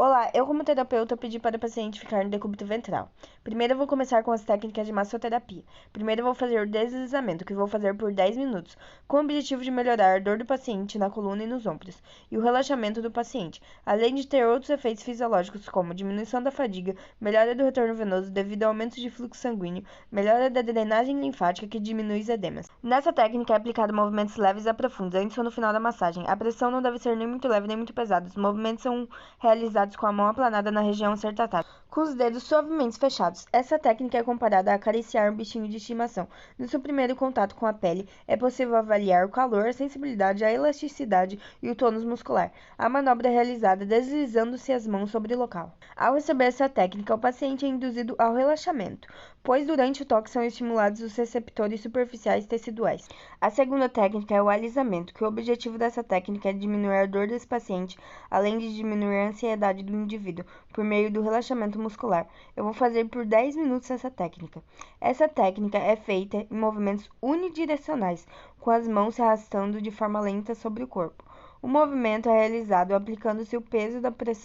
Olá, eu como terapeuta pedi para o paciente ficar no decúbito ventral. Primeiro eu vou começar com as técnicas de massoterapia. Primeiro eu vou fazer o deslizamento, que vou fazer por 10 minutos, com o objetivo de melhorar a dor do paciente na coluna e nos ombros, e o relaxamento do paciente, além de ter outros efeitos fisiológicos como diminuição da fadiga, melhora do retorno venoso devido ao aumento de fluxo sanguíneo, melhora da drenagem linfática que diminui os edemas. Nessa técnica é aplicado movimentos leves a profundos, antes ou no final da massagem. A pressão não deve ser nem muito leve nem muito pesada. Os movimentos são realizados com a mão aplanada na região a ser tratada, com os dedos suavemente fechados. Essa técnica é comparada a acariciar um bichinho de estimação. No seu primeiro contato com a pele, é possível avaliar o calor, a sensibilidade, a elasticidade e o tônus muscular. A manobra é realizada deslizando-se as mãos sobre o local. Ao receber essa técnica, o paciente é induzido ao relaxamento, pois durante o toque são estimulados os receptores superficiais teciduais. A segunda técnica é o alisamento, que o objetivo dessa técnica é diminuir a dor desse paciente, além de diminuir a ansiedade do indivíduo, por meio do relaxamento muscular. Eu vou fazer por 10 minutos essa técnica. Essa técnica é feita em movimentos unidirecionais, com as mãos se arrastando de forma lenta sobre o corpo. O movimento é realizado aplicando-se o peso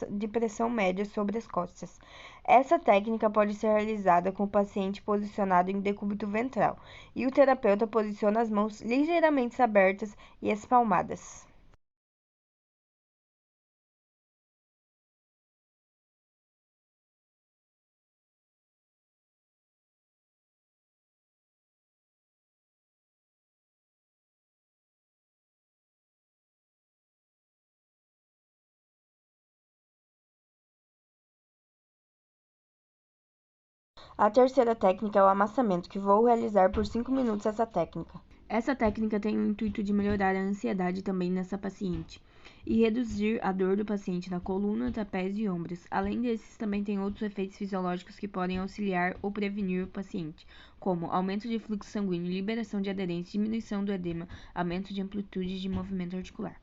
de pressão média sobre as costas. Essa técnica pode ser realizada com o paciente posicionado em decúbito ventral, e o terapeuta posiciona as mãos ligeiramente abertas e espalmadas. A terceira técnica é o amassamento, que vou realizar por 5 minutos essa técnica. Essa técnica tem o intuito de melhorar a ansiedade também nessa paciente e reduzir a dor do paciente na coluna, trapézio e ombros. Além desses, também tem outros efeitos fisiológicos que podem auxiliar ou prevenir o paciente, como aumento de fluxo sanguíneo, liberação de aderência, diminuição do edema, aumento de amplitude de movimento articular.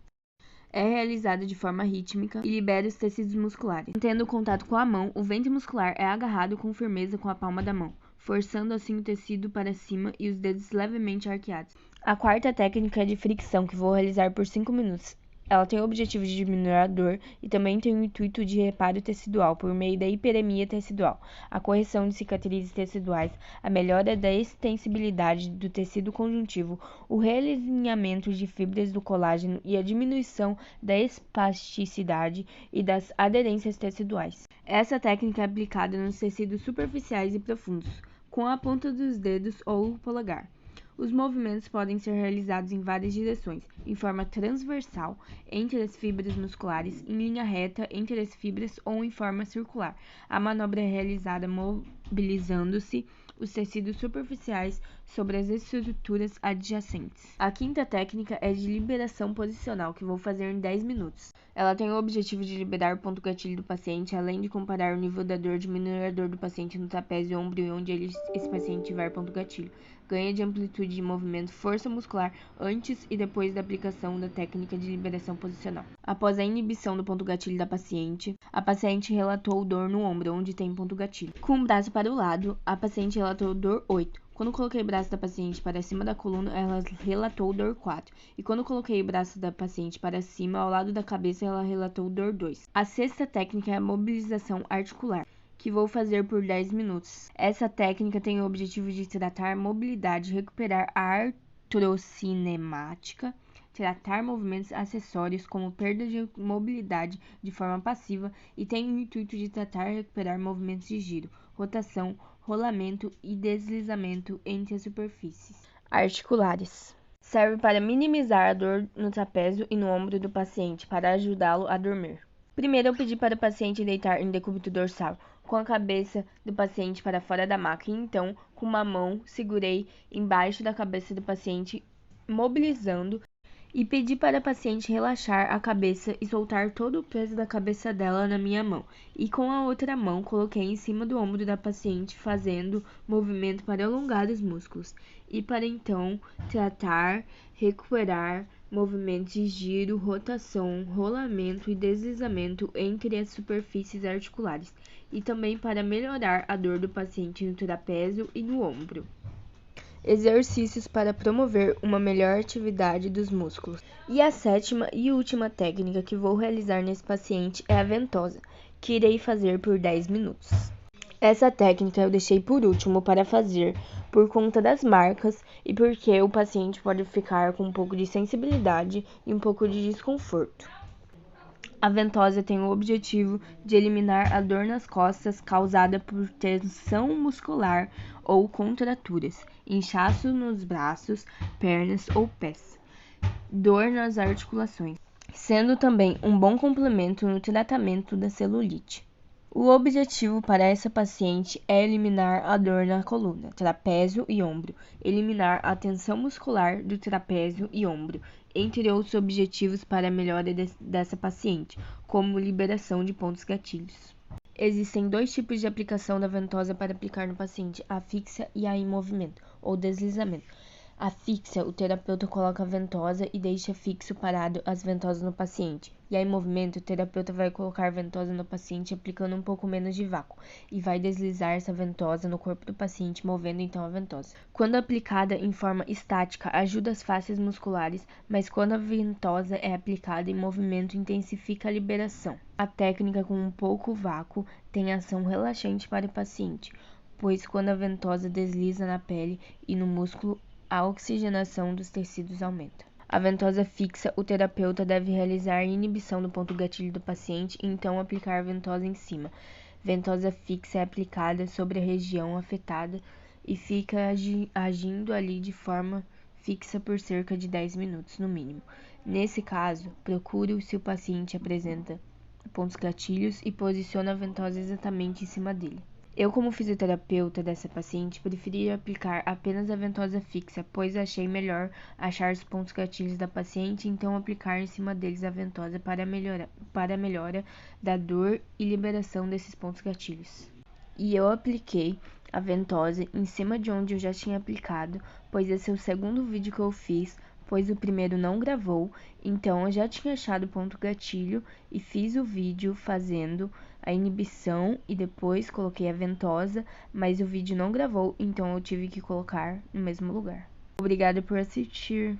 É realizada de forma rítmica e libera os tecidos musculares. Mantendo o contato com a mão, o ventre muscular é agarrado com firmeza com a palma da mão, forçando assim o tecido para cima e os dedos levemente arqueados. A quarta técnica é de fricção, que vou realizar por 5 minutos. Ela tem o objetivo de diminuir a dor e também tem o intuito de reparo tecidual por meio da hiperemia tecidual, a correção de cicatrizes teciduais, a melhora da extensibilidade do tecido conjuntivo, o realinhamento de fibras do colágeno e a diminuição da espasticidade e das aderências teciduais. Essa técnica é aplicada nos tecidos superficiais e profundos, com a ponta dos dedos ou o polegar. Os movimentos podem ser realizados em várias direções, em forma transversal, entre as fibras musculares, em linha reta entre as fibras ou em forma circular. A manobra é realizada mobilizando-se os tecidos superficiais sobre as estruturas adjacentes. A quinta técnica é de liberação posicional, que vou fazer em 10 minutos. Ela tem o objetivo de liberar o ponto gatilho do paciente, além de comparar o nível da dor, diminuir a dor do paciente no trapézio, ombro e onde esse paciente tiver ponto gatilho. Ganha de amplitude de movimento, força muscular antes e depois da aplicação da técnica de liberação posicional. Após a inibição do ponto gatilho da paciente, a paciente relatou dor no ombro, onde tem ponto gatilho. Com o braço para o lado, a paciente relatou dor 8. Quando coloquei o braço da paciente para cima da coluna, ela relatou dor 4. E quando coloquei o braço da paciente para cima, ao lado da cabeça, ela relatou dor 2. A sexta técnica é a mobilização articular, que vou fazer por 10 minutos. Essa técnica tem o objetivo de tratar mobilidade, recuperar a artrocinemática, tratar movimentos acessórios como perda de mobilidade de forma passiva e tem o intuito de tratar e recuperar movimentos de giro, rotação, rolamento e deslizamento entre as superfícies articulares. Serve para minimizar a dor no trapézio e no ombro do paciente, para ajudá-lo a dormir. Primeiro, eu pedi para o paciente deitar em decúbito dorsal, com a cabeça do paciente para fora da maca, e então, com uma mão, segurei embaixo da cabeça do paciente, mobilizando, e pedi para a paciente relaxar a cabeça e soltar todo o peso da cabeça dela na minha mão. E com a outra mão, coloquei em cima do ombro da paciente, fazendo movimento para alongar os músculos. E para então tratar, recuperar movimentos de giro, rotação, rolamento e deslizamento entre as superfícies articulares. E também para melhorar a dor do paciente no trapézio e no ombro. Exercícios para promover uma melhor atividade dos músculos. E a sétima e última técnica que vou realizar nesse paciente é a ventosa, que irei fazer por 10 minutos. Essa técnica eu deixei por último para fazer por conta das marcas e porque o paciente pode ficar com um pouco de sensibilidade e um pouco de desconforto. A ventosa tem o objetivo de eliminar a dor nas costas causada por tensão muscular ou contraturas, inchaço nos braços, pernas ou pés, dor nas articulações, sendo também um bom complemento no tratamento da celulite. O objetivo para essa paciente é eliminar a dor na coluna, trapézio e ombro, eliminar a tensão muscular do trapézio e ombro, entre outros objetivos para a melhora dessa paciente, como liberação de pontos gatilhos. Existem 2 tipos de aplicação da ventosa para aplicar no paciente, a fixa e a em movimento, ou deslizamento. A fixa, o terapeuta coloca a ventosa e deixa fixo parado as ventosas no paciente. E aí, em movimento, o terapeuta vai colocar a ventosa no paciente aplicando um pouco menos de vácuo e vai deslizar essa ventosa no corpo do paciente, movendo então a ventosa. Quando aplicada em forma estática, ajuda as fáscias musculares, mas quando a ventosa é aplicada em movimento, intensifica a liberação. A técnica com um pouco vácuo tem ação relaxante para o paciente, pois quando a ventosa desliza na pele e no músculo, a oxigenação dos tecidos aumenta. A ventosa fixa, o terapeuta deve realizar a inibição do ponto gatilho do paciente e então aplicar a ventosa em cima. Ventosa fixa é aplicada sobre a região afetada e fica agindo ali de forma fixa por cerca de 10 minutos, no mínimo. Nesse caso, procure se o paciente apresenta pontos gatilhos e posiciona a ventosa exatamente em cima dele. Eu, como fisioterapeuta dessa paciente, preferi aplicar apenas a ventosa fixa, pois achei melhor achar os pontos gatilhos da paciente e então aplicar em cima deles a ventosa para a melhora da dor e liberação desses pontos gatilhos. E eu apliquei a ventosa em cima de onde eu já tinha aplicado, pois esse é o segundo vídeo que eu fiz, pois o primeiro não gravou, então eu já tinha achado o ponto gatilho e fiz o vídeo fazendo a inibição e depois coloquei a ventosa, mas o vídeo não gravou, então eu tive que colocar no mesmo lugar. Obrigada por assistir.